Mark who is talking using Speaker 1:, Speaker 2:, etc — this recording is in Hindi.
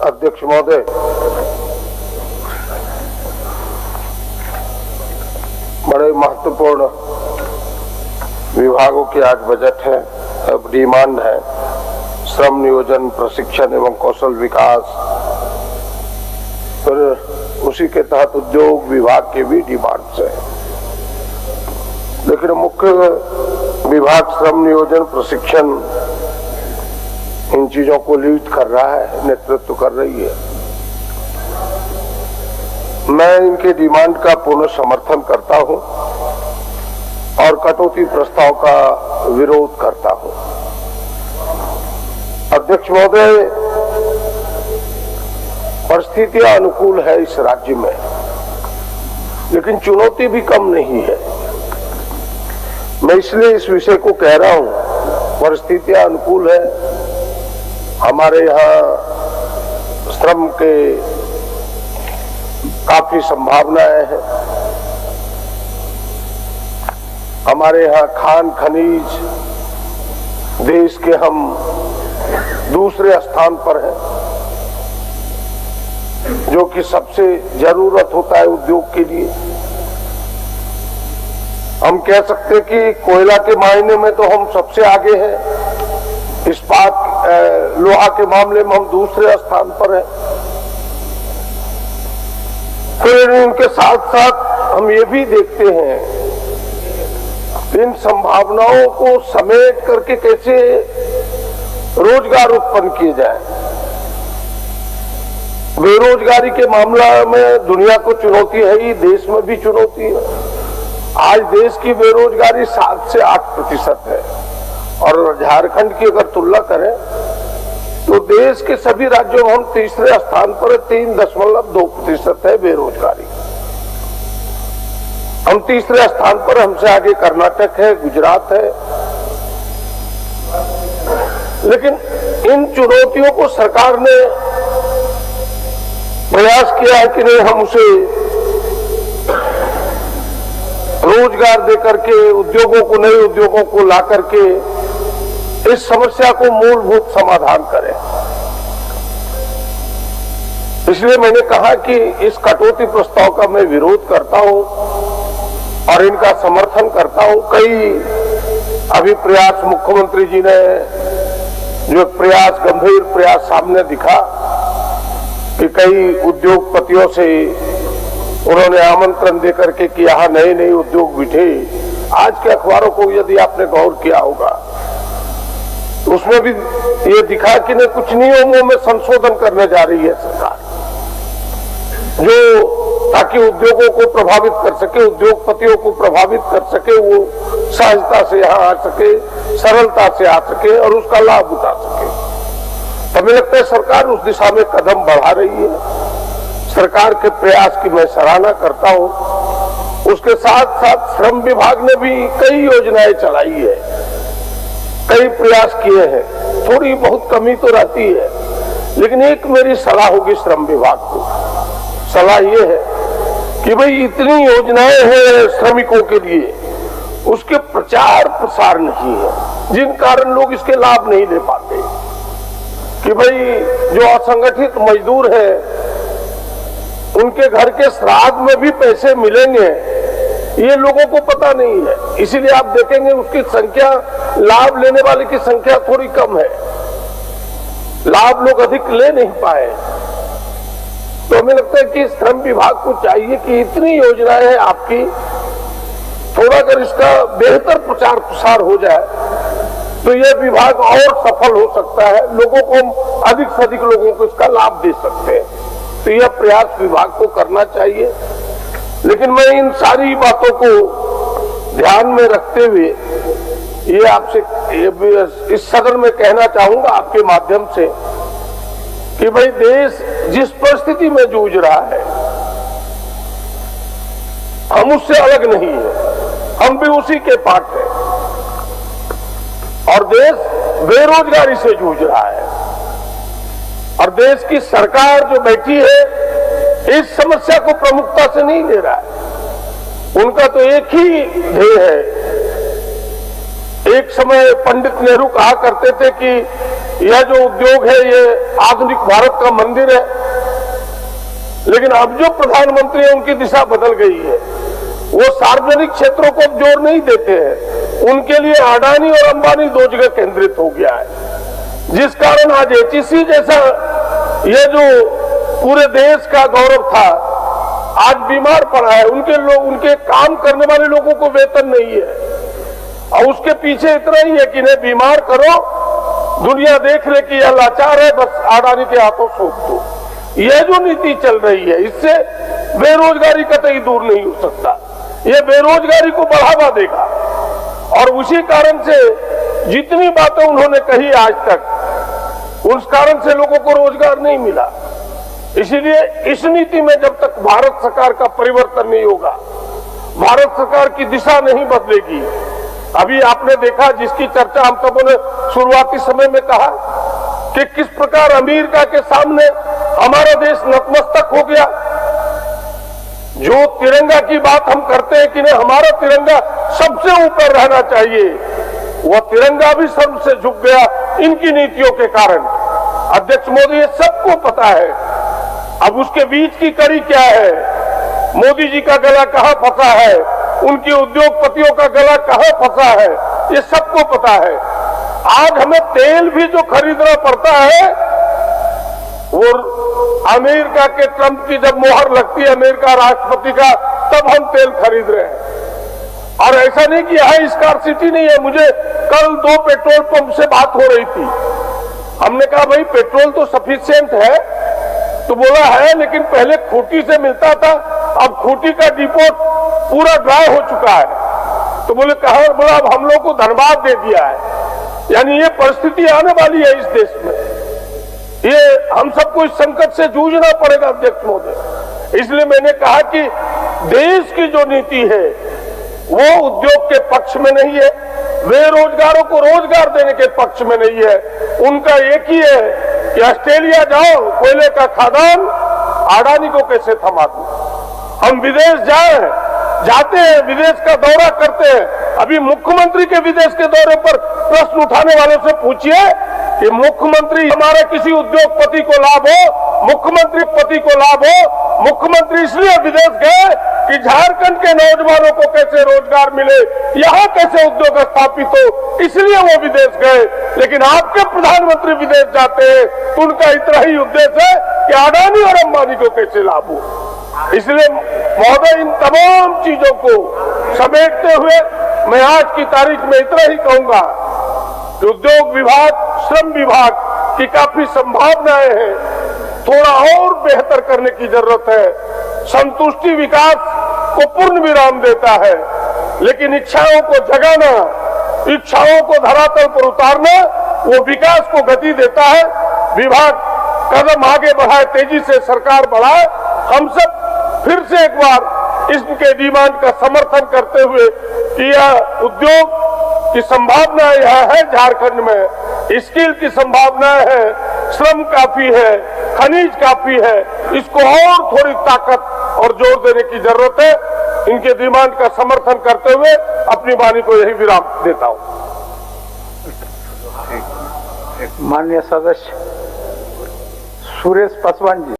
Speaker 1: अध्यक्ष महोदय, बड़े महत्वपूर्ण विभागों की आज बजट है, डिमांड है। श्रम नियोजन, प्रशिक्षण एवं कौशल विकास, फिर उसी के तहत उद्योग विभाग के भी डिमांड्स है। लेकिन मुख्य विभाग श्रम नियोजन, प्रशिक्षण इन चीजों को लीड कर रहा है, नेतृत्व कर रही है। मैं इनके डिमांड का पूर्ण समर्थन करता हूं और कटौती प्रस्ताव का विरोध करता हूं। अध्यक्ष महोदय, परिस्थितियां अनुकूल है इस राज्य में, लेकिन चुनौती भी कम नहीं है। मैं इसलिए इस विषय को कह रहा हूं, परिस्थितियां अनुकूल है। हमारे यहाँ श्रम के काफी संभावनाएं हैं। हमारे यहाँ खान खनीज देश के हम दूसरे स्थान पर हैं, जो कि सबसे जरूरत होता है उद्योग के लिए। हम कह सकते हैं कि कोयला के मायने में तो हम सबसे आगे हैं, इस्पात लोहा के मामले में हम दूसरे स्थान पर हैं। फिर इनके साथ साथ हम ये भी देखते हैं, इन संभावनाओं को समेट करके कैसे रोजगार उत्पन्न किए जाए। बेरोजगारी के मामला में दुनिया को चुनौती है ही, देश में भी चुनौती है। आज देश की बेरोजगारी 7 से 8% है और झारखंड की अगर तुलना करें तो देश के सभी राज्यों में हम तीसरे स्थान पर 3.2% है बेरोजगारी। हम तीसरे स्थान पर, हमसे आगे कर्नाटक है, गुजरात है। लेकिन इन चुनौतियों को सरकार ने प्रयास किया है कि नहीं, हम उसे रोजगार देकर के, उद्योगों को, नए उद्योगों को ला करके इस समस्या को मूलभूत समाधान करें। इसलिए मैंने कहा कि इस कटौती प्रस्ताव का मैं विरोध करता हूं और इनका समर्थन करता हूं। कई अभी प्रयास मुख्यमंत्री जी ने जो प्रयास, गंभीर प्रयास सामने दिखा कि कई उद्योगपतियों से उन्होंने आमंत्रण देकर के कि यहाँ नए नए उद्योग बिठे। आज के अखबारों को यदि आपने गौर किया होगा तो उसमें भी ये दिखा कि नहीं, कुछ नियमों में संशोधन करने जा रही है सरकार, जो ताकि उद्योगों को प्रभावित कर सके, उद्योगपतियों को प्रभावित कर सके, वो सहजता से यहाँ आ सके, सरलता से आ सके और उसका लाभ उठा सके। हमें लगता है सरकार उस दिशा में कदम बढ़ा रही है। सरकार के प्रयास की मैं सराहना करता हूं। उसके साथ साथ श्रम विभाग ने भी कई योजनाएं चलाई है, कई प्रयास किए हैं। थोड़ी बहुत कमी तो रहती है, लेकिन एक मेरी सलाह होगी श्रम विभाग को। सलाह ये है कि भाई इतनी योजनाएं हैं श्रमिकों के लिए, उसके प्रचार प्रसार नहीं है, जिन कारण लोग इसके लाभ नहीं ले पाते। कि भाई जो असंगठित मजदूर है, उनके घर के श्राद्ध में भी पैसे मिलेंगे, ये लोगों को पता नहीं है। इसीलिए आप देखेंगे उसकी संख्या, लाभ लेने वाले की संख्या थोड़ी कम है, लाभ लोग अधिक ले नहीं पाए। तो हमें लगता है कि श्रम विभाग को चाहिए कि इतनी योजनाएं हैं आपकी, थोड़ा अगर इसका बेहतर प्रचार प्रसार हो जाए तो यह विभाग और सफल हो सकता है, लोगों को, अधिक से अधिक लोगों को इसका लाभ दे सकते हैं। तो यह प्रयास विभाग को करना चाहिए। लेकिन मैं इन सारी बातों को ध्यान में रखते हुए ये आपसे इस सदन में कहना चाहूंगा आपके माध्यम से कि भाई देश जिस परिस्थिति में जूझ रहा है, हम उससे अलग नहीं है, हम भी उसी के पार्ट हैं। और देश बेरोजगारी से जूझ रहा है और देश की सरकार जो बैठी है इस समस्या को प्रमुखता से नहीं ले रहा है। उनका तो एक ही ध्येय है। एक समय पंडित नेहरू कहा करते थे कि यह जो उद्योग है ये आधुनिक भारत का मंदिर है। लेकिन अब जो प्रधानमंत्री है उनकी दिशा बदल गई है। वो सार्वजनिक क्षेत्रों को जोर नहीं देते हैं, उनके लिए अडानी और अंबानी दो जगह केंद्रित हो गया है, जिस कारण आज एचईसी जैसा ये जो पूरे देश का गौरव था आज बीमार पड़ा है। उनके काम करने वाले लोगों को वेतन नहीं है और उसके पीछे इतना ही है कि इन्हें बीमार करो, दुनिया देख ले कि यह लाचार है, बस अडानी के हाथों सौंप दो। यह जो नीति चल रही है इससे बेरोजगारी कतई दूर नहीं हो सकता, यह बेरोजगारी को बढ़ावा देगा। और उसी कारण से जितनी बातें उन्होंने कही आज तक, उस कारण से लोगों को रोजगार नहीं मिला। इसीलिए इस नीति में जब तक भारत सरकार का परिवर्तन नहीं होगा, भारत सरकार की दिशा नहीं बदलेगी। अभी आपने देखा, जिसकी चर्चा हम सबों ने शुरुआती समय में कहा कि किस प्रकार अमेरिका के सामने हमारा देश नतमस्तक हो गया। जो तिरंगा की बात हम करते हैं कि नहीं, हमारा तिरंगा सबसे ऊपर रहना चाहिए, वह तिरंगा भी सबसे झुक गया इनकी नीतियों के कारण। अध्यक्ष मोदी, ये सबको पता है। अब उसके बीच की कड़ी क्या है? मोदी जी का गला कहां फंसा है, उनके उद्योगपतियों का गला कहां फंसा है, ये सबको पता है। आज हमें तेल भी जो खरीदना पड़ता है वो अमेरिका के ट्रंप की जब मोहर लगती है अमेरिका राष्ट्रपति का, तब हम तेल खरीद रहे हैं। और ऐसा नहीं कि यहां स्कार्सिटी नहीं है। मुझे कल 2 पेट्रोल पंप से बात हो रही थी, हमने कहा भाई पेट्रोल तो सफिशिएंट है, तो बोला है लेकिन पहले खूंटी से मिलता था, अब खूंटी का डिपो पूरा ड्राई हो चुका है। तो बोले कहा, बोला अब हम लोग को धनबाद दे दिया है। यानी ये परिस्थिति आने वाली है इस देश में, ये हम सबको इस संकट से जूझना पड़ेगा अध्यक्ष महोदय। इसलिए मैंने कहा कि देश की जो नीति है वो उद्योग के पक्ष में नहीं है, बेरोजगारों को रोजगार देने के पक्ष में नहीं है। उनका एक ही है कि ऑस्ट्रेलिया जाओ, कोयले का खदान, अडानी को कैसे थमा दूं। हम विदेश जाते हैं, विदेश का दौरा करते हैं। अभी मुख्यमंत्री के विदेश के दौरे पर प्रश्न उठाने वालों से पूछिए कि मुख्यमंत्री हमारे किसी उद्योगपति को लाभ हो, मुख्यमंत्री पति को लाभ हो, मुख्यमंत्री इसलिए विदेश गए कि झारखंड के नौजवानों को कैसे रोजगार मिले, यहाँ कैसे उद्योग स्थापित हो, इसलिए वो विदेश गए। लेकिन आपके प्रधानमंत्री विदेश जाते हैं तो उनका इतना ही उद्देश्य है कि अडानी और अंबानी को कैसे लाभ हो। इसलिए महोदय, इन तमाम चीजों को समेटते हुए मैं आज की तारीख में इतना ही कहूंगा कि उद्योग विभाग, श्रम विभाग की काफी संभावनाएं हैं, थोड़ा और बेहतर करने की जरूरत है। संतुष्टि विकास को पूर्ण विराम देता है, लेकिन इच्छाओं को जगाना, इच्छाओं को धरातल पर उतारना, वो विकास को गति देता है। विभाग कदम आगे बढ़ाए, तेजी से सरकार बढ़ाए। हम सब फिर से एक बार इसके डिमांड का समर्थन करते हुए कि यह उद्योग की संभावना यह है, झारखंड में स्किल की संभावना है, श्रम काफी है, खनिज काफी है, इसको और थोड़ी ताकत और जोर देने की जरूरत है। इनके डिमांड का समर्थन करते हुए अपनी वाणी को यही विराम देता हूं।
Speaker 2: माननीय सदस्य सुरेश पासवान जी।